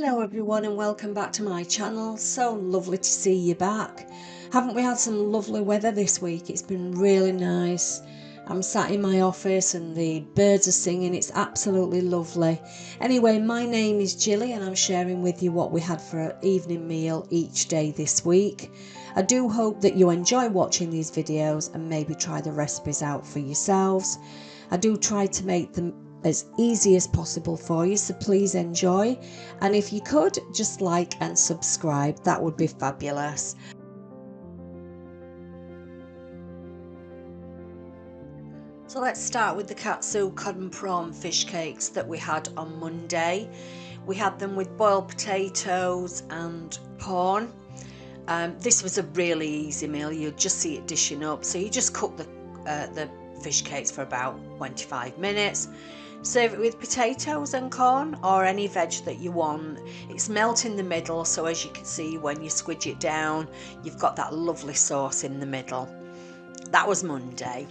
Hello everyone and welcome back to my channel. So lovely to see you back. Haven't we had some lovely weather this week? It's been really nice. I'm sat in my office and the birds are singing. It's absolutely lovely. Anyway, my name is Jilly and I'm sharing with you what we had for an evening meal each day this week. I do hope that you enjoy watching these videos and maybe try the recipes out for yourselves. I do try to make them as easy as possible for you, so please enjoy, and if you could just like and subscribe, that would be fabulous. So let's start with the katsu cod and prawn fish cakes that we had on Monday. We had them with boiled potatoes and corn. This was a really easy meal. You'll just see it dishing up, so you just cook the fish cakes for about 25 minutes. Serve it with potatoes and corn or any veg that you want. It's melt in the middle, so as you can see when you squidge it down, you've got that lovely sauce in the middle. That was Monday.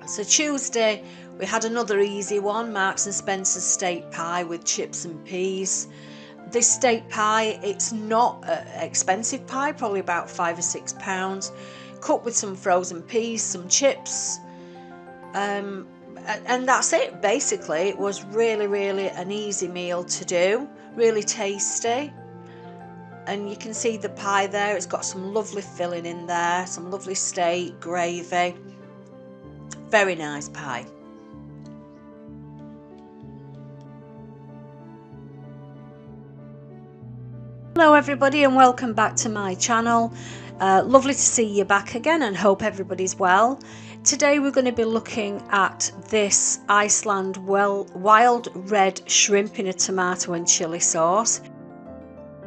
So Tuesday we had another easy one, Marks and Spencer's steak pie with chips and peas. This steak pie, it's not an expensive pie, probably about £5 or £6, cooked with some frozen peas, some chips, and that's it basically. It was really an easy meal to do, really tasty, and you can see the pie there. It's got some lovely filling in there, some lovely steak, gravy, very nice pie. Hello everybody and welcome back to my channel. Lovely to see you back again and hope everybody's well. Today we're going to be looking at this Iceland wild red shrimp in a tomato and chili sauce.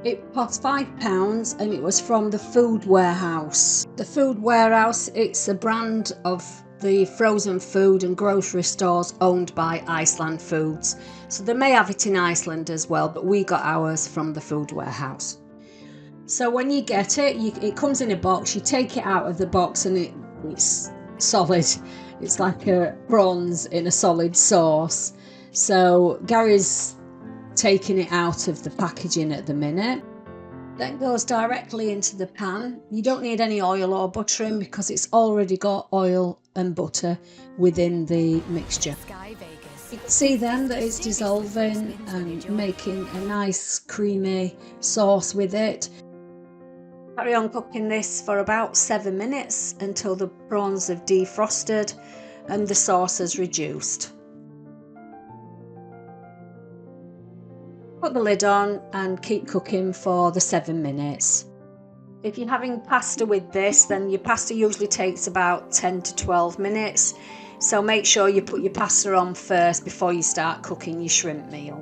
It cost £5 and it was from the Food Warehouse. The Food Warehouse, it's a brand of the frozen food and grocery stores owned by Iceland Foods. So they may have it in Iceland as well, but we got ours from the Food Warehouse. So when you get it, it comes in a box. You take it out of the box and it's solid. It's like a prawns in a solid sauce. So Gary's taking it out of the packaging at the minute. Then goes directly into the pan. You don't need any oil or buttering because it's already got oil and butter within the mixture. You can see then that it's dissolving and making a nice creamy sauce with it. Carry on cooking this for about 7 minutes until the prawns have defrosted and the sauce has reduced. Put the lid on and keep cooking for the 7 minutes. If you're having pasta with this, then your pasta usually takes about 10 to 12 minutes. So make sure you put your pasta on first before you start cooking your shrimp meal.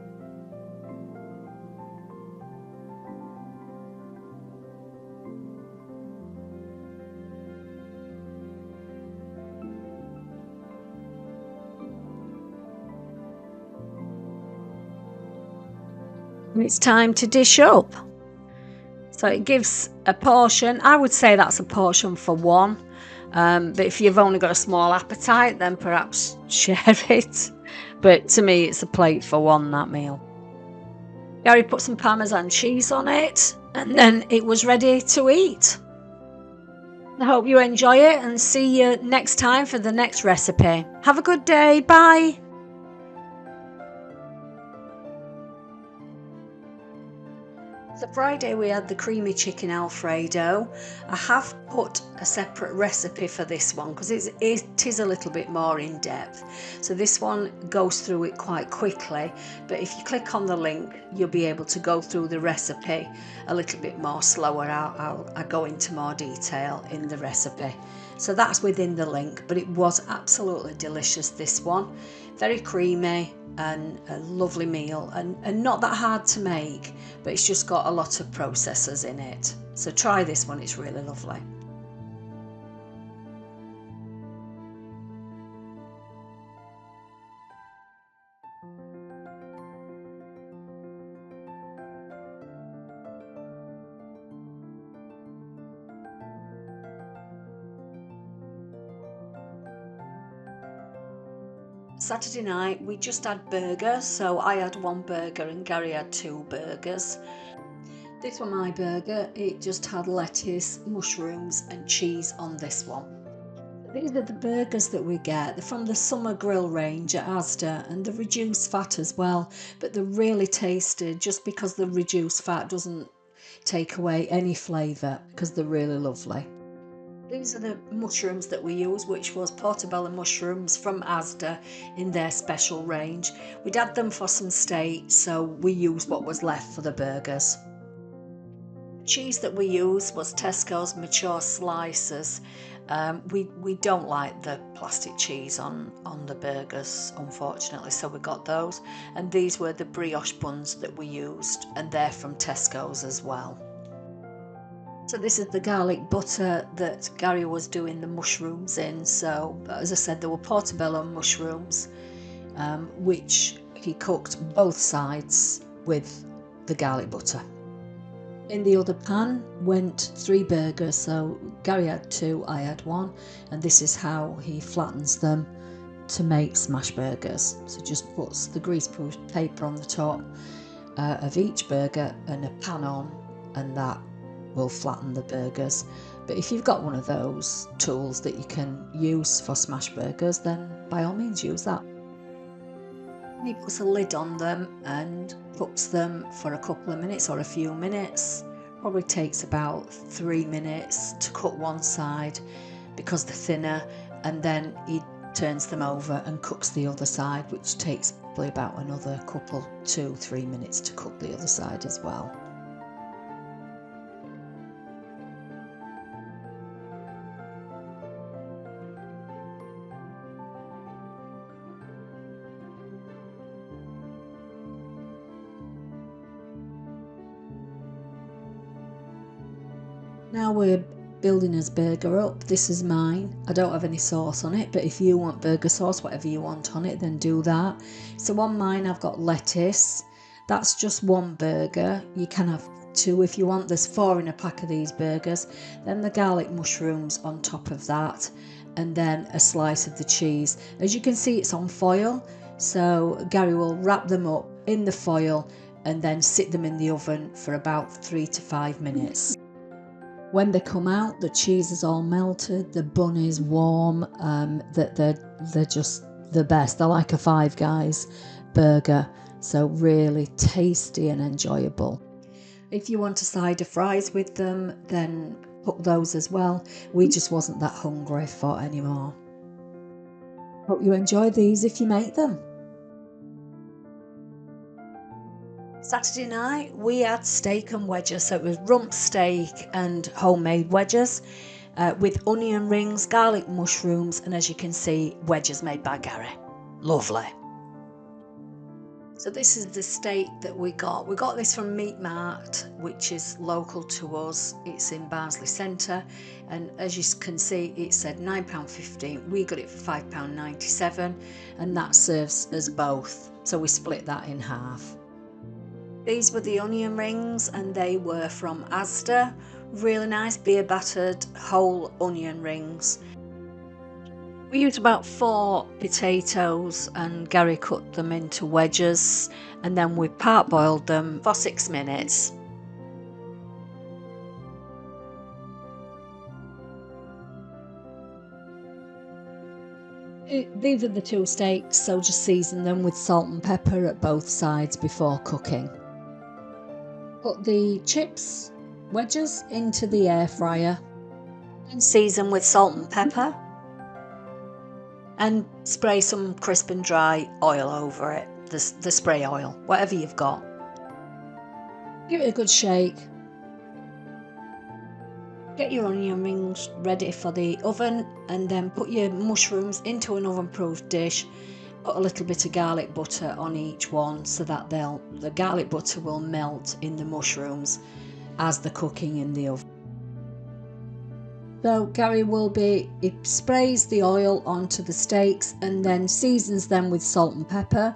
And it's time to dish up. So it gives a portion. I would say that's a portion for one. But if you've only got a small appetite, then perhaps share it. But to me, it's a plate for one, that meal. Gary put some Parmesan cheese on it, and then it was ready to eat. I hope you enjoy it and see you next time for the next recipe. Have a good day. Bye. So Friday we had the creamy chicken Alfredo. I have put a separate recipe for this one because it is a little bit more in depth. So this one goes through it quite quickly, but if you click on the link you'll be able to go through the recipe a little bit more slower. I'll go into more detail in the recipe. So that's within the link, but it was absolutely delicious, this one. Very creamy and a lovely meal, and not that hard to make, but it's just got a lot of processors in it. So try this one, it's really lovely. Saturday night we just had burgers, so I had one burger and Gary had two burgers. This was my burger, it just had lettuce, mushrooms and cheese on this one. These are the burgers that we get. They're from the summer grill range at Asda and they're reduced fat as well, but they're really tasty just because the reduced fat doesn't take away any flavour, because they're really lovely. These are the mushrooms that we use, which was Portobello mushrooms from Asda in their special range. We'd had them for some steak, so we used what was left for the burgers. The cheese that we used was Tesco's mature slices. We don't like the plastic cheese on the burgers, unfortunately, so we got those. And these were the brioche buns that we used, and they're from Tesco's as well. So this is the garlic butter that Gary was doing the mushrooms in. So as I said, there were Portobello mushrooms, which he cooked both sides with the garlic butter. In the other pan went 3 burgers, so Gary had 2, I had 1, and this is how he flattens them to make smash burgers. So just puts the greaseproof paper on the top of each burger and a pan on, and that will flatten the burgers. But if you've got one of those tools that you can use for smash burgers, then by all means use that. He puts a lid on them and cooks them for a couple of minutes or a few minutes. Probably takes about 3 minutes to cook one side because they're thinner, and then he turns them over and cooks the other side, which takes probably about another couple, 2-3 minutes to cook the other side as well. Now we're building his burger up. This is mine. I don't have any sauce on it, but if you want burger sauce, whatever you want on it, then do that. So on mine I've got lettuce. That's just one burger. You can have 2 if you want. There's 4 in a pack of these burgers. Then the garlic mushrooms on top of that, and then a slice of the cheese. As you can see, it's on foil, so Gary will wrap them up in the foil and then sit them in the oven for about 3 to 5 minutes. When they come out, the cheese is all melted, the bun is warm, they're just the best. They're like a Five Guys burger, so really tasty and enjoyable. If you want a side of fries with them, then cook those as well. We just wasn't that hungry for any more. Hope you enjoy these if you make them. Saturday night we had steak and wedges, so it was rump steak and homemade wedges with onion rings, garlic mushrooms, and as you can see, wedges made by Gary. Lovely. So this is the steak that we got. We got this from Meat Mart, which is local to us. It's in Barnsley Centre, and as you can see, it said £9.15. We got it for £5.97, and that serves us both. So we split that in half. These were the onion rings, and they were from Asda. Really nice beer battered whole onion rings. We used about 4 potatoes and Gary cut them into wedges, and then we parboiled them for 6 minutes. These are the 2 steaks, so just season them with salt and pepper at both sides before cooking. Put the chips, wedges, into the air fryer and season with salt and pepper, and spray some crisp and dry oil over it, the spray oil, whatever you've got. Give it a good shake. Get your onion rings ready for the oven, and then put your mushrooms into an oven-proof dish. Put a little bit of garlic butter on each one so that the garlic butter will melt in the mushrooms as they're cooking in the oven. So Gary he sprays the oil onto the steaks and then seasons them with salt and pepper.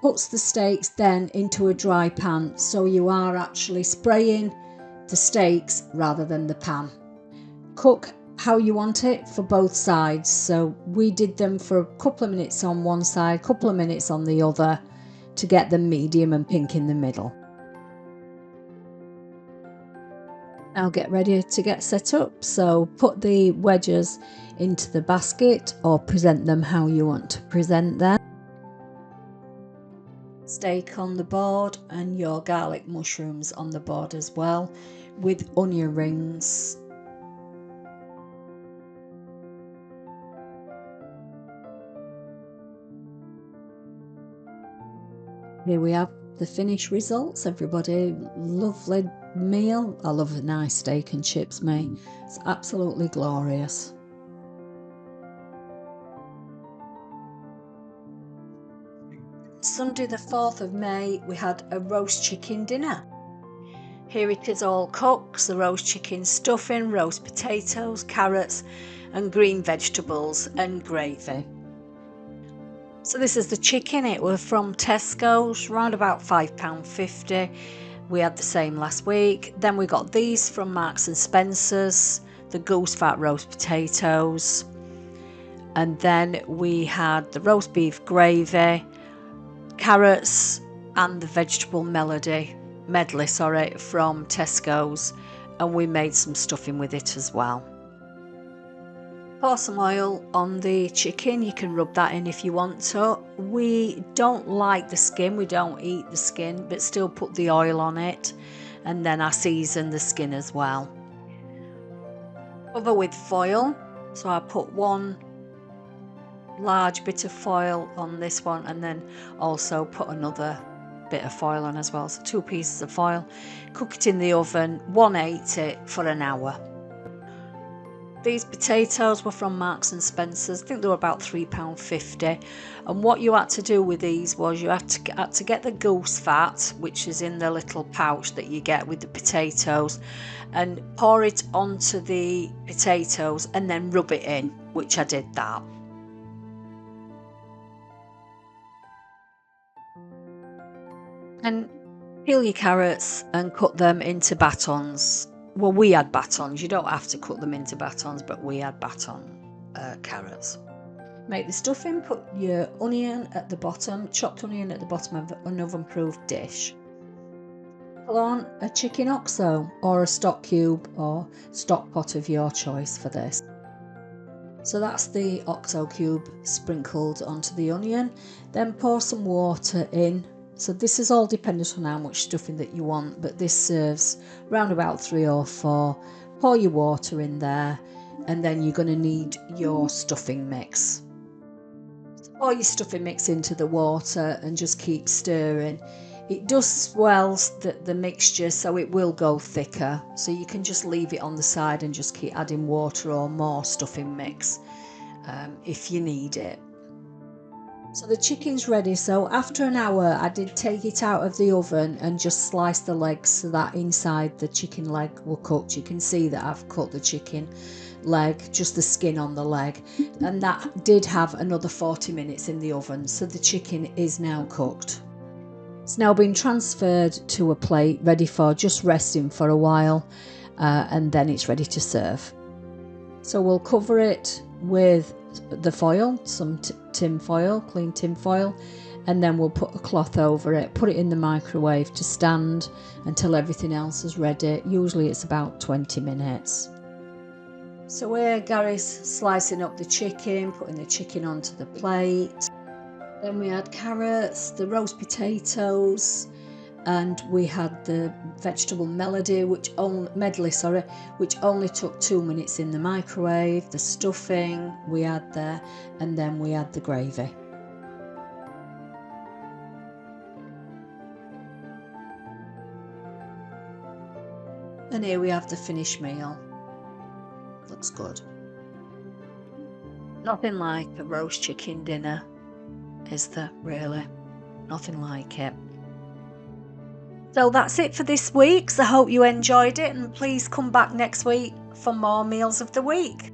Puts the steaks then into a dry pan, so you are actually spraying the steaks rather than the pan. Cook how you want it for both sides. So we did them for a couple of minutes on one side, couple of minutes on the other, to get them medium and pink in the middle. Now get ready to get set up. So put the wedges into the basket, or present them how you want to present them. Steak on the board and your garlic mushrooms on the board as well, with onion rings. Here we have the finished results, everybody. Lovely meal. I love a nice steak and chips, me. It's absolutely glorious. Sunday the 4th of May, we had a roast chicken dinner. Here it is all cooked, the roast chicken stuffing, roast potatoes, carrots and green vegetables and gravy. So this is the chicken. It was from Tesco's, around about £5.50. We had the same last week. Then we got these from Marks and Spencer's, the goose fat roast potatoes. And then we had the roast beef gravy, carrots and the vegetable medley from Tesco's, and we made some stuffing with it as well. Pour some oil on the chicken. You can rub that in if you want to. We don't like the skin, we don't eat the skin, but still put the oil on it, and then I season the skin as well. Cover with foil, so I put one large bit of foil on this one, and then also put another bit of foil on as well, so 2 pieces of foil. Cook it in the oven 180 for an hour. These potatoes were from Marks and Spencer's. I think they were about £3.50. And what you had to do with these was you had to get the goose fat, which is in the little pouch that you get with the potatoes, and pour it onto the potatoes and then rub it in, which I did that. And peel your carrots and cut them into batons. Well, we had batons. You don't have to cut them into batons, but we had baton carrots. Make the stuffing. Put your onion at the bottom, chopped onion at the bottom of an oven-proof dish. Put on a chicken oxo or a stock cube or stock pot of your choice for this. So that's the oxo cube sprinkled onto the onion. Then pour some water in. So this is all dependent on how much stuffing that you want, but this serves around about 3 or 4. Pour your water in there, and then you're going to need your stuffing mix. So pour your stuffing mix into the water and just keep stirring. It does swell the mixture, so it will go thicker. So you can just leave it on the side and just keep adding water or more stuffing mix if you need it. So the chicken's ready. So after an hour, I did take it out of the oven and just slice the legs so that inside the chicken leg were cooked. You can see that I've cut the chicken leg, just the skin on the leg, and that did have another 40 minutes in the oven. So the chicken is now cooked. It's now been transferred to a plate, ready for just resting for a while, and then it's ready to serve. So we'll cover it with the foil, some tin foil, clean tin foil, and then we'll put a cloth over it, put it in the microwave to stand until everything else is ready. Usually it's about 20 minutes. So here Gary's slicing up the chicken, putting the chicken onto the plate. Then we had carrots, the roast potatoes, and we had the vegetable medley, which only took 2 minutes in the microwave. The stuffing we had there, and then we had the gravy. And here we have the finished meal. Looks good. Nothing like a roast chicken dinner, is there really? Nothing like it. So that's it for this week. So I hope you enjoyed it, and please come back next week for more meals of the week.